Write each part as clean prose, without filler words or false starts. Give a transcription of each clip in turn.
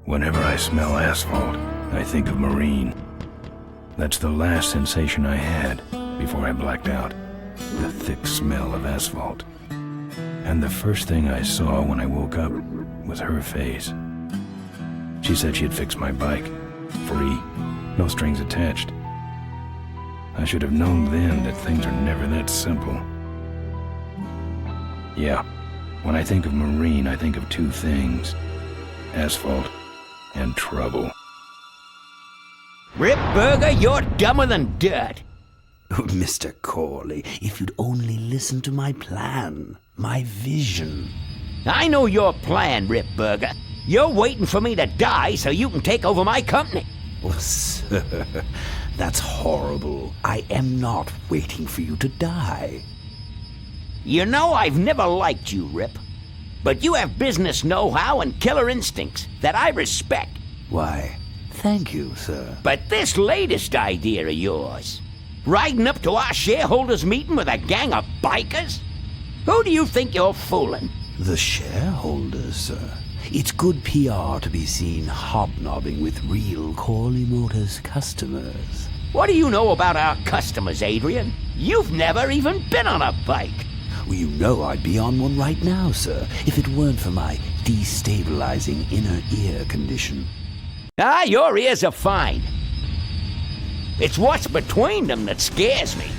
Whenever I smell asphalt, I think of Marine. That's the last sensation I had before I blacked out. The thick smell of asphalt. And the first thing I saw when I woke up was her face. She said she'd fix my bike. Free. No strings attached. I should have known then that things are never that simple. Yeah, when I think of Marine, I think of two things. Asphalt and trouble. Ripburger, you're dumber than dirt. Oh, Mr. Corley, if you'd only listen to my plan, my vision. I know your plan, Ripburger. You're waiting for me to die so you can take over my company. Oh, sir, that's horrible. I am not waiting for you to die. You know I've never liked you, Rip. But you have business know-how and killer instincts that I respect. Why, thank you, sir. But this latest idea of yours, riding up to our shareholders' meeting with a gang of bikers? Who do you think you're fooling? The shareholders, sir. It's good PR to be seen hobnobbing with real Corley Motors customers. What do you know about our customers, Adrian? You've never even been on a bike. Well, you know I'd be on one right now, sir, if it weren't for my destabilizing inner ear condition. Ah, your ears are fine. It's what's between them that scares me.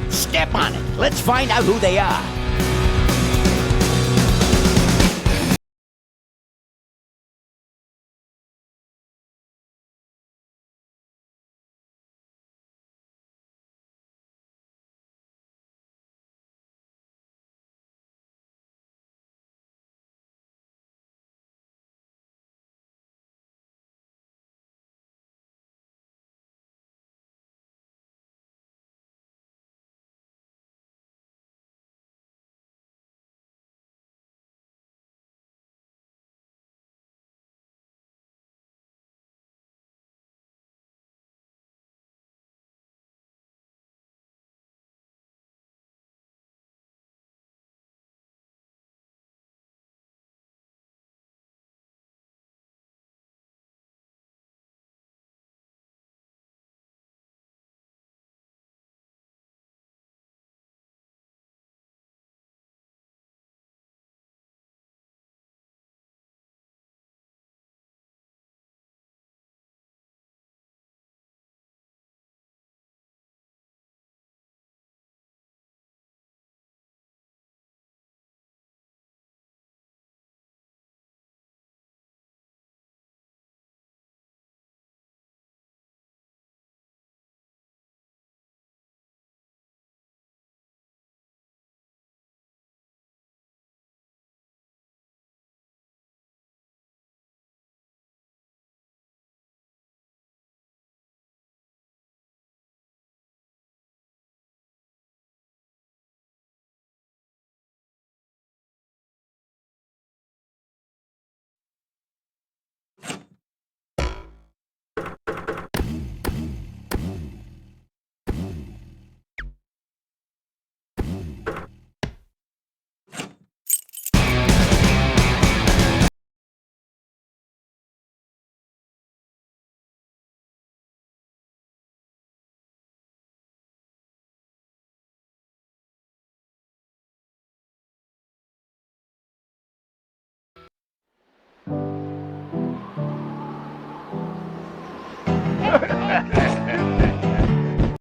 Step on it. Let's find out who they are.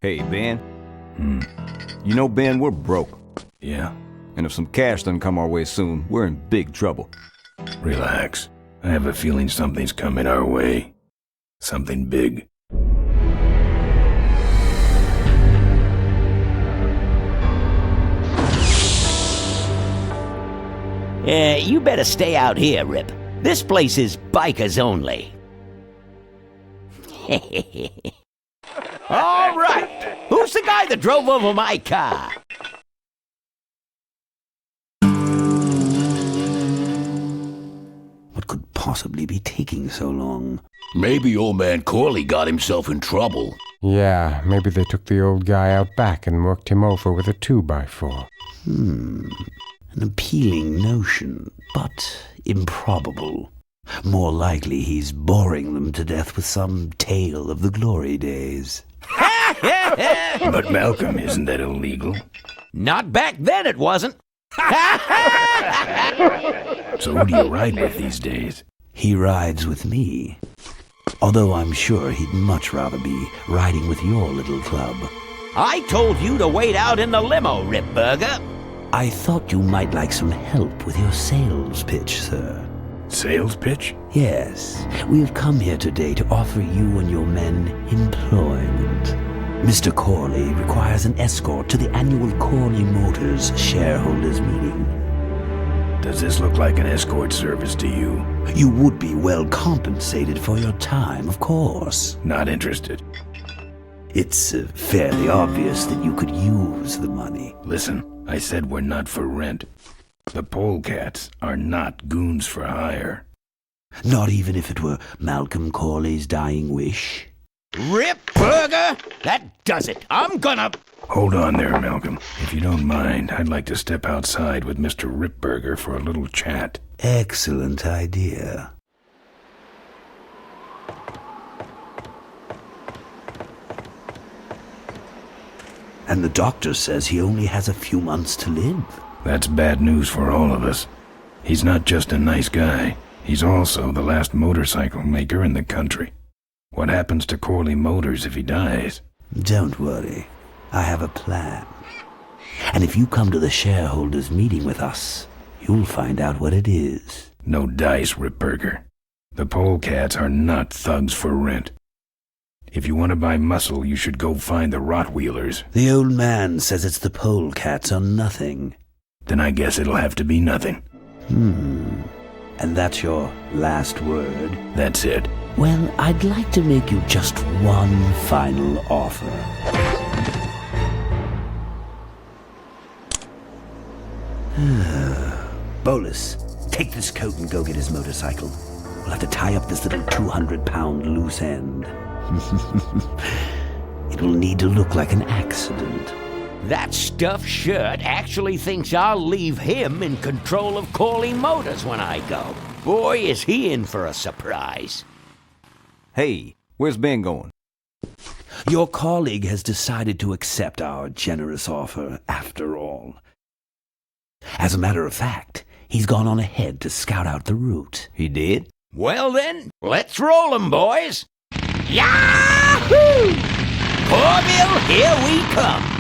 Hey, Ben. You know, Ben, we're broke. Yeah? And if some cash doesn't come our way soon, we're in big trouble. Relax. I have a feeling something's coming our way. Something big. You better stay out here, Rip. This place is bikers only. All right. Who guy that drove over my car. What could possibly be taking so long? Maybe old man Corley got himself in trouble. Yeah, maybe they took the old guy out back and worked him over with a 2x4. An appealing notion, but improbable. More likely he's boring them to death with some tale of the glory days. But Malcolm, isn't that illegal? Not back then, it wasn't. So who do you ride with these days? He rides with me. Although I'm sure he'd much rather be riding with your little club. I told you to wait out in the limo, Ripburger. I thought you might like some help with your sales pitch, sir. Sales pitch? Yes, we have come here today to offer you and your men employment. Mr. Corley requires an escort to the annual Corley Motors shareholders meeting. Does this look like an escort service to you? You would be well compensated for your time, of course. Not interested. It's fairly obvious that you could use the money. Listen, I said we're not for rent. The Polecats are not goons for hire. Not even if it were Malcolm Corley's dying wish. Ripburger? That does it. I'm gonna... Hold on there, Malcolm. If you don't mind, I'd like to step outside with Mr. Ripburger for a little chat. Excellent idea. And the doctor says he only has a few months to live. That's bad news for all of us. He's not just a nice guy. He's also the last motorcycle maker in the country. What happens to Corley Motors if he dies? Don't worry. I have a plan. And if you come to the shareholders' meeting with us, you'll find out what it is. No dice, Ripburger. The Polecats are not thugs for rent. If you want to buy muscle, you should go find the Rottweilers. The old man says it's the Polecats or nothing. Then I guess it'll have to be nothing. And that's your last word? That's it. Well, I'd like to make you just one final offer. Bolus, take this coat and go get his motorcycle. We'll have to tie up this little 200-pound loose end. It will need to look like an accident. That stuffed shirt actually thinks I'll leave him in control of Corley Motors when I go. Boy, is he in for a surprise. Hey, where's Ben going? Your colleague has decided to accept our generous offer after all. As a matter of fact, he's gone on ahead to scout out the route. He did? Well then, let's roll 'em, boys. Yahoo! Corville, here we come.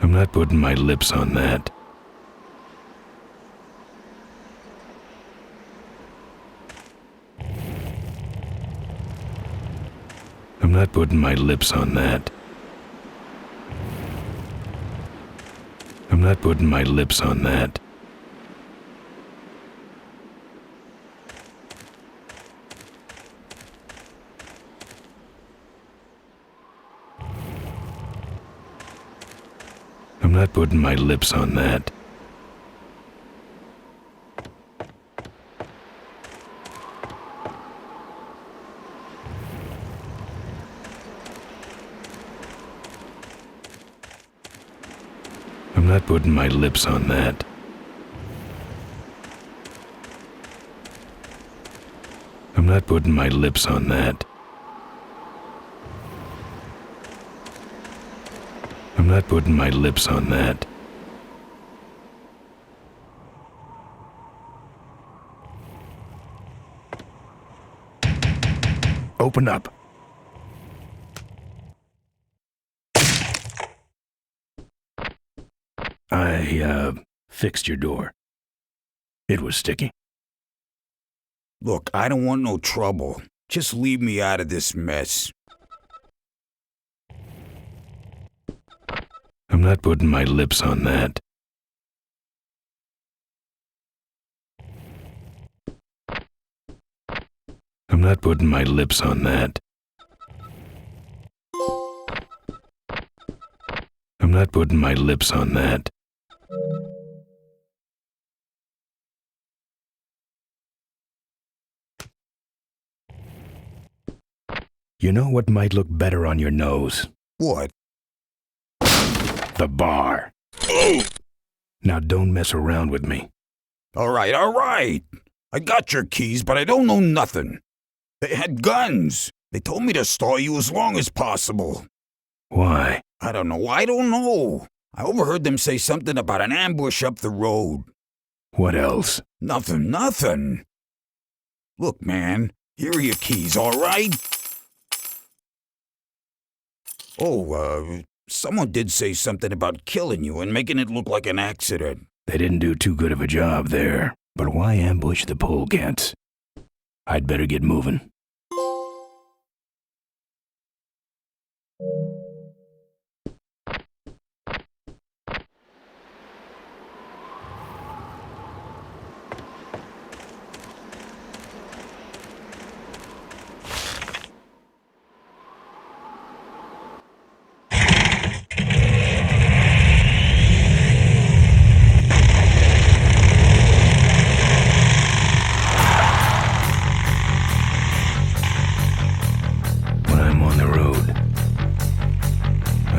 I'm not putting my lips on that. I'm not putting my lips on that. I'm not putting my lips on that. I'm not putting my lips on that. I'm not putting my lips on that. I'm not putting my lips on that. I'm not putting my lips on that. Open up. I fixed your door. It was sticky. Look, I don't want no trouble. Just leave me out of this mess. I'm not putting my lips on that. I'm not putting my lips on that. I'm not putting my lips on that. You know what might look better on your nose? What? The bar. Now don't mess around with me. All right. I got your keys, but I don't know nothing. They had guns. They told me to stall you as long as possible. Why? I don't know. I overheard them say something about an ambush up the road. What else? Nothing. Look, man, here are your keys, all right? Oh, someone did say something about killing you and making it look like an accident. They didn't do too good of a job there. But why ambush the Polecats? I'd better get moving.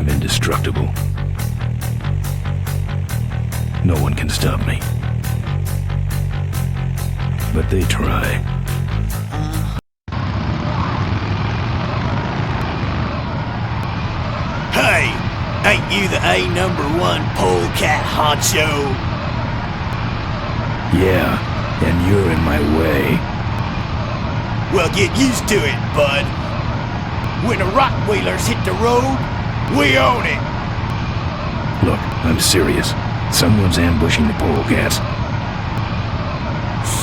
Indestructible. No one can stop me. But they try. Hey! Ain't you the A#1 Polecat honcho? Yeah, and you're in my way. Well, get used to it, bud. When the Rockwheelers hit the road, we own it! Look, I'm serious. Someone's ambushing the Polecats.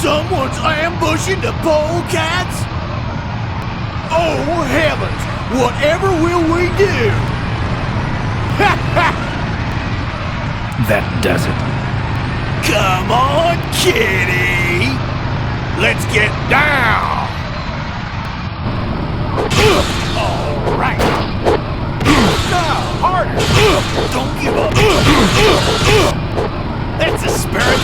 Someone's ambushing the Polecats? Oh, heavens! Whatever will we do? Ha ha! That does it. Come on, kitty! Let's get down! All right! Now, harder! Don't give up! That's the spirit!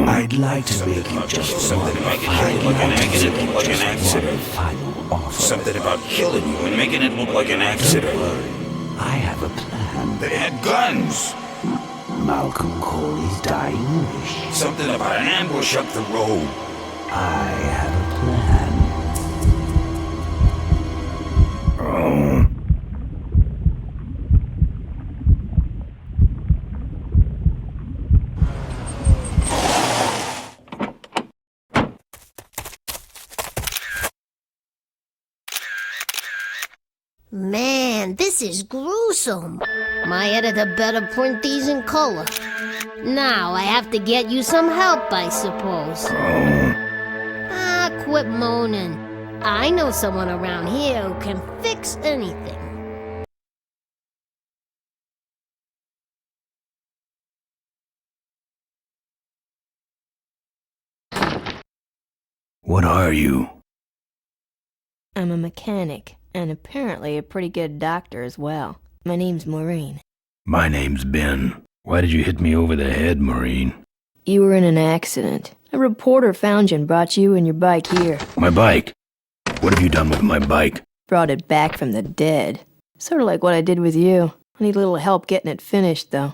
I'd like to make you just one final offer. Something about killing you and making it look like an accident. I have a plan. They had guns. Malcolm Corley's dying wish. Something about an ambush up the road. I have a plan. Man, this is gruesome. My editor better print these in color. Now I have to get you some help, I suppose. Quit moaning. I know someone around here who can fix anything. What are you? I'm a mechanic, and apparently a pretty good doctor as well. My name's Maureen. My name's Ben. Why did you hit me over the head, Maureen? You were in an accident. A reporter found you and brought you and your bike here. My bike? What have you done with my bike? Brought it back from the dead. Sort of like what I did with you. I need a little help getting it finished, though.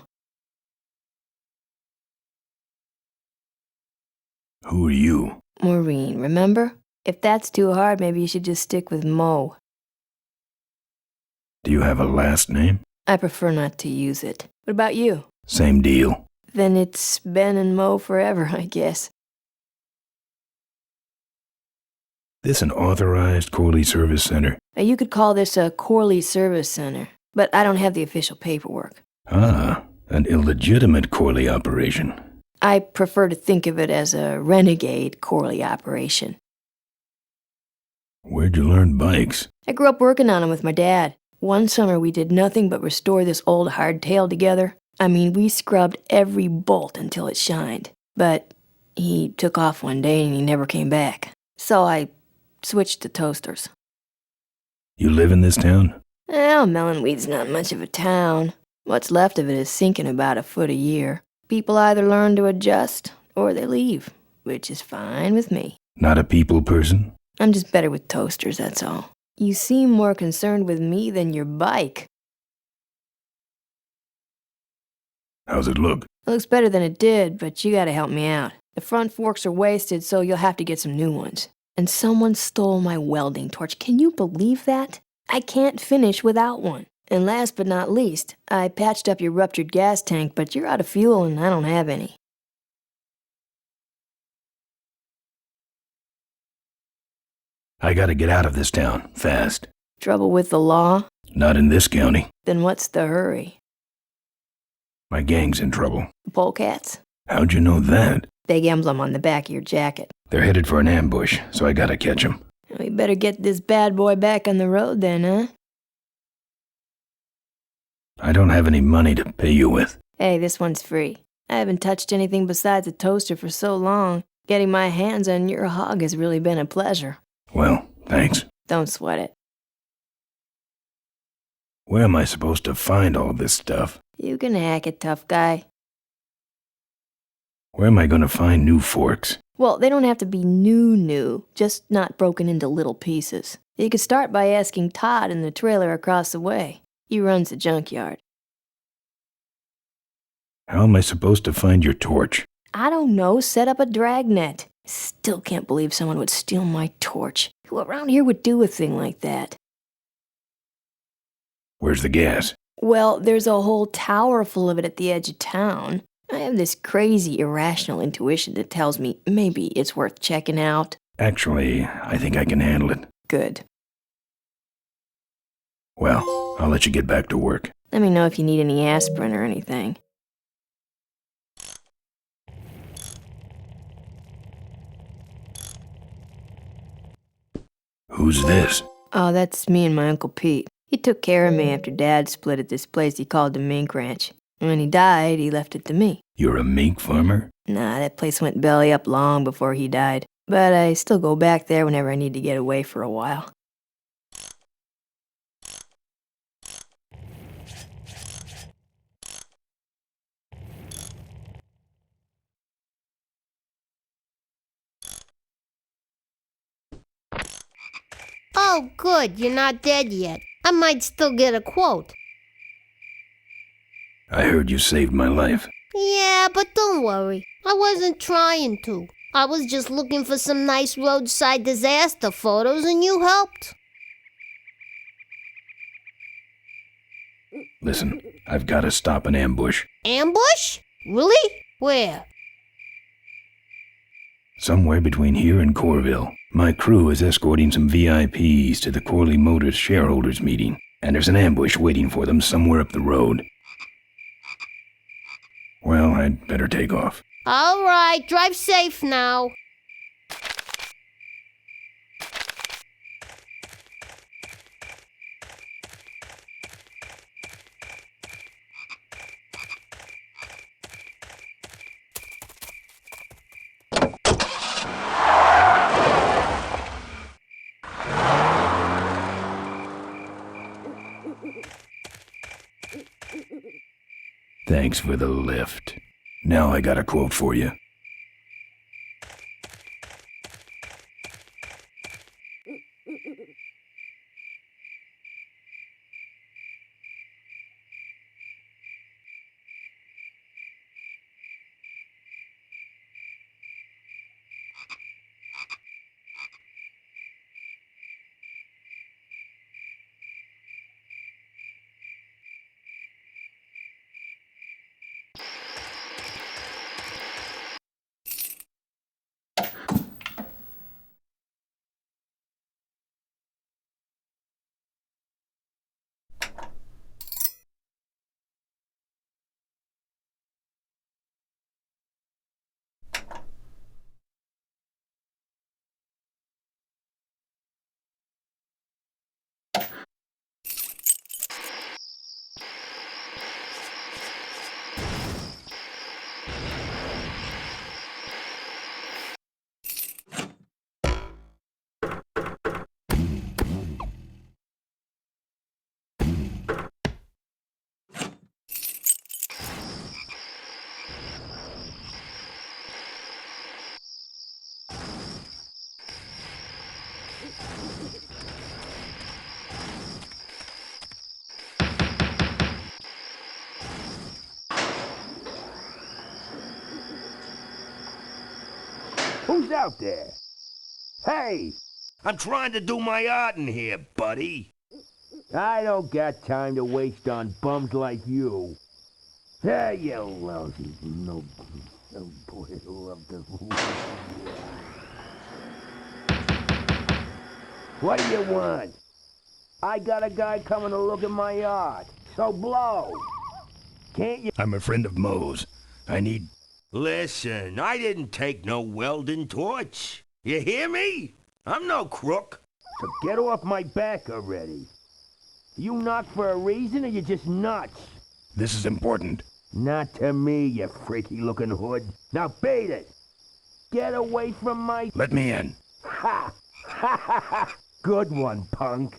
Who are you? Maureen, remember? If that's too hard, maybe you should just stick with Mo. Do you have a last name? I prefer not to use it. What about you? Same deal. Then it's Ben and Mo forever, I guess. This an authorized Corley Service Center? Now, you could call this a Corley Service Center, but I don't have the official paperwork. Ah, an illegitimate Corley operation. I prefer to think of it as a renegade Corley operation. Where'd you learn bikes? I grew up working on them with my dad. One summer we did nothing but restore this old hardtail together. I mean, we scrubbed every bolt until it shined. But he took off one day and he never came back. So I switched to toasters. You live in this town? Well, Melonweed's not much of a town. What's left of it is sinking about a foot a year. People either learn to adjust or they leave, which is fine with me. Not a people person? I'm just better with toasters, that's all. You seem more concerned with me than your bike. How's it look? It looks better than it did, but you gotta help me out. The front forks are wasted, so you'll have to get some new ones. And someone stole my welding torch. Can you believe that? I can't finish without one. And last but not least, I patched up your ruptured gas tank, but you're out of fuel and I don't have any. I gotta get out of this town, fast. Trouble with the law? Not in this county. Then what's the hurry? My gang's in trouble. Polecats? How'd you know that? Big emblem on the back of your jacket. They're headed for an ambush, so I gotta catch 'em. We better get this bad boy back on the road then, huh? I don't have any money to pay you with. Hey, this one's free. I haven't touched anything besides a toaster for so long. Getting my hands on your hog has really been a pleasure. Well, thanks. Don't sweat it. Where am I supposed to find all this stuff? You can hack it, tough guy. Where am I gonna find new forks? Well, they don't have to be new, just not broken into little pieces. You could start by asking Todd in the trailer across the way. He runs the junkyard. How am I supposed to find your torch? I don't know, set up a dragnet. Still can't believe someone would steal my torch. Who around here would do a thing like that? Where's the gas? Well, there's a whole tower full of it at the edge of town. I have this crazy, irrational intuition that tells me maybe it's worth checking out. Actually, I think I can handle it. Good. Well, I'll let you get back to work. Let me know if you need any aspirin or anything. Who's this? Oh, that's me and my Uncle Pete. He took care of me after Dad split at this place he called the mink ranch. And when he died, he left it to me. You're a mink farmer? Nah, that place went belly up long before he died. But I still go back there whenever I need to get away for a while. Oh, good, you're not dead yet. I might still get a quote. I heard you saved my life. Yeah, but don't worry. I wasn't trying to. I was just looking for some nice roadside disaster photos and you helped. Listen, I've gotta stop an ambush. Ambush? Really? Where? Somewhere between here and Corville. My crew is escorting some VIPs to the Corley Motors shareholders meeting. and there's an ambush waiting for them somewhere up the road. Well, I'd better take off. All right, drive safe now. Thanks for the lift. Now I got a quote for you. Who's out there? Hey! I'm trying to do my art in here, buddy. I don't got time to waste on bums like you. Hey, you lousy no boy, love the. What do you want? I got a guy coming to look at my art, so blow. Can't you? I'm a friend of Moe's. I need... Listen, I didn't take no welding torch. You hear me? I'm no crook. So get off my back already. You knock for a reason or you just nuts? This is important. Not to me, you freaky-looking hood. Now beat it. Get away from my... Let me in. Ha! Ha ha ha! Good one, punk.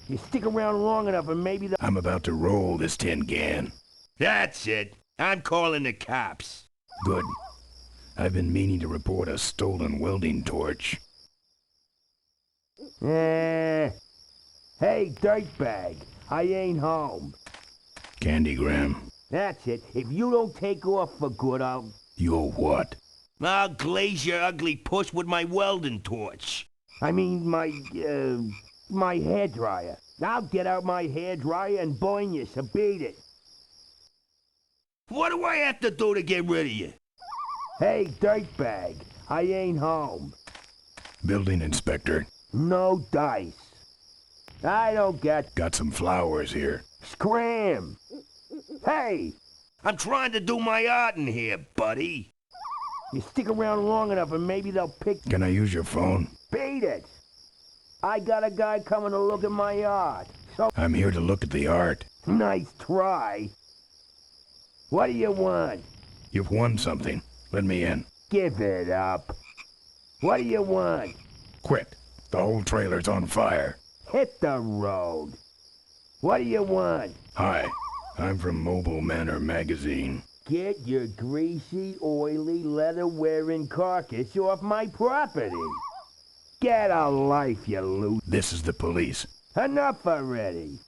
You stick around long enough and maybe the... I'm about to roll this tin can. That's it. I'm calling the cops. Good. I've been meaning to report a stolen welding torch. Hey, dirtbag. I ain't home. Candygram. That's it. If you don't take off for good, I'll... You'll what? I'll glaze your ugly puss with my welding torch. I mean, my hairdryer. I'll get out my hairdryer and burn you, so beat it. What do I have to do to get rid of you? Hey, dirtbag. I ain't home. Building inspector. No dice. I don't get... Got some flowers here. Scram! Hey! I'm trying to do my art in here, buddy. You stick around long enough and maybe they'll pick... Can I use your phone? Beat it! I got a guy coming to look at my art, so... I'm here to look at the art. Nice try. What do you want? You've won something. Let me in. Give it up. What do you want? Quick. The whole trailer's on fire. Hit the road. What do you want? Hi. I'm from Mobile Manor magazine. Get your greasy, oily, leather-wearing carcass off my property. Get a life, you loot. This is the police. Enough already.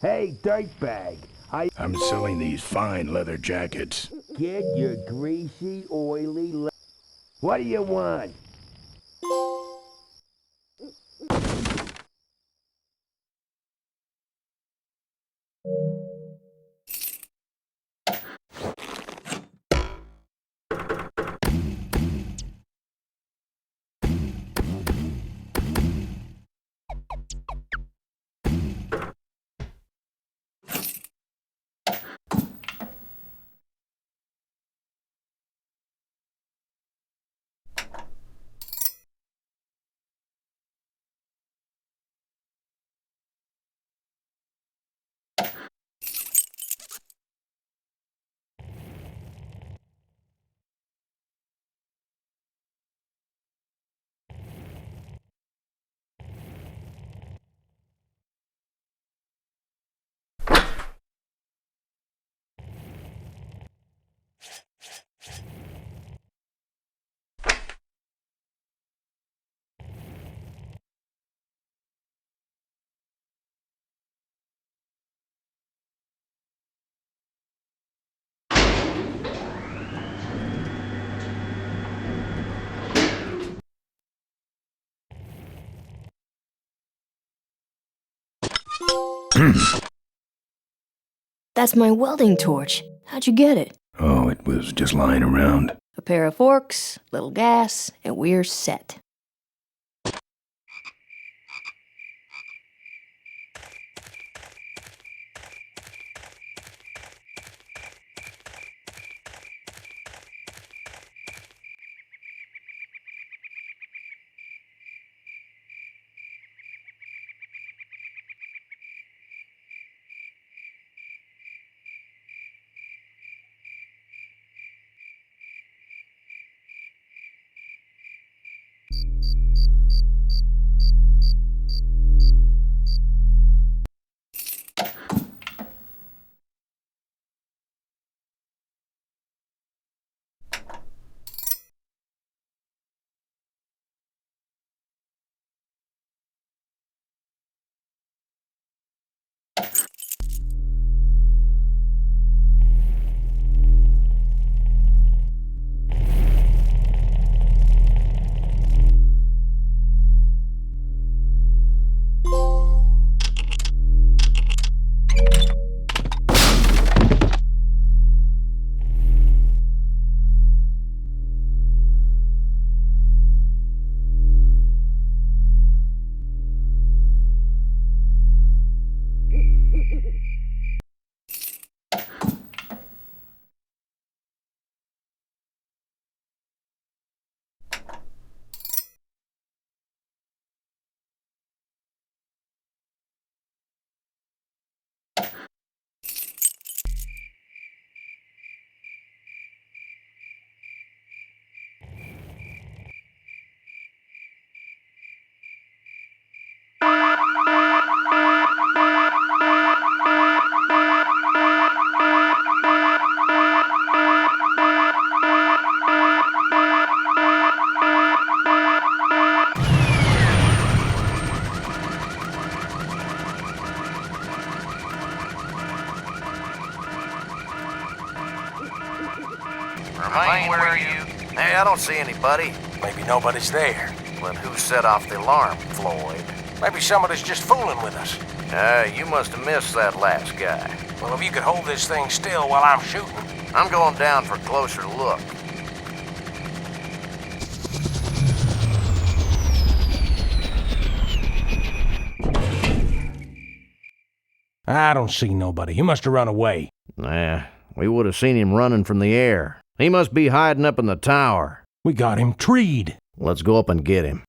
Hey, dirtbag. I'm selling these fine leather jackets. Get your greasy, oily... What do you want? That's my welding torch. How'd you get it? Oh, it was just lying around. A pair of forks, little gas, and we're set. Remain, where are you? Hey, I don't see anybody. Maybe nobody's there. Well, who set off the alarm, Floyd? Maybe somebody's just fooling with us. You must have missed that last guy. Well, if you could hold this thing still while I'm shooting. I'm going down for a closer look. I don't see nobody. He must have run away. Nah, we would have seen him running from the air. He must be hiding up in the tower. We got him treed. Let's go up and get him.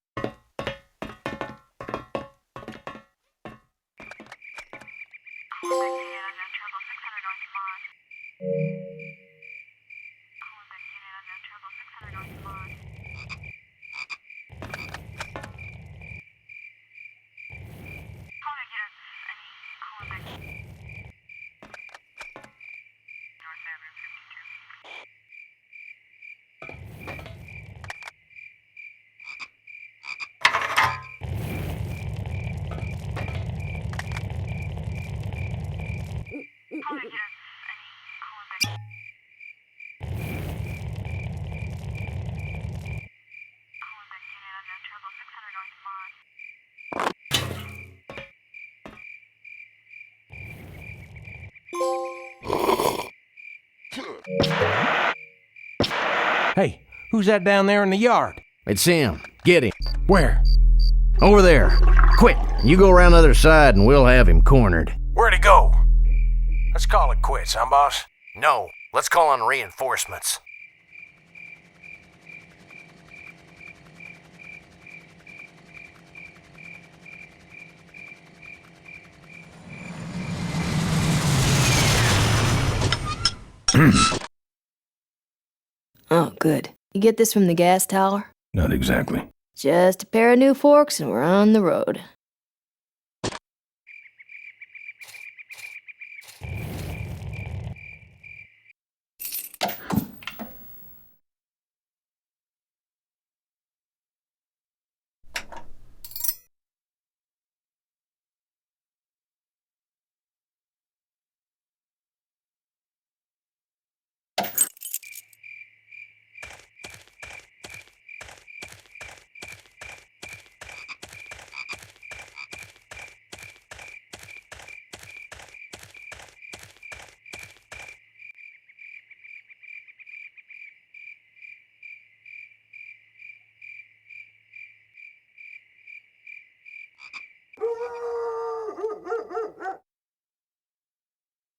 Hey, who's that down there in the yard? It's him. Get him. Where? Over there. Quick, you go around the other side and we'll have him cornered. Where'd he go? Let's call it quits, huh, boss? No, let's call on reinforcements. Oh, good. You get this from the gas tower? Not exactly. Just a pair of new forks and we're on the road.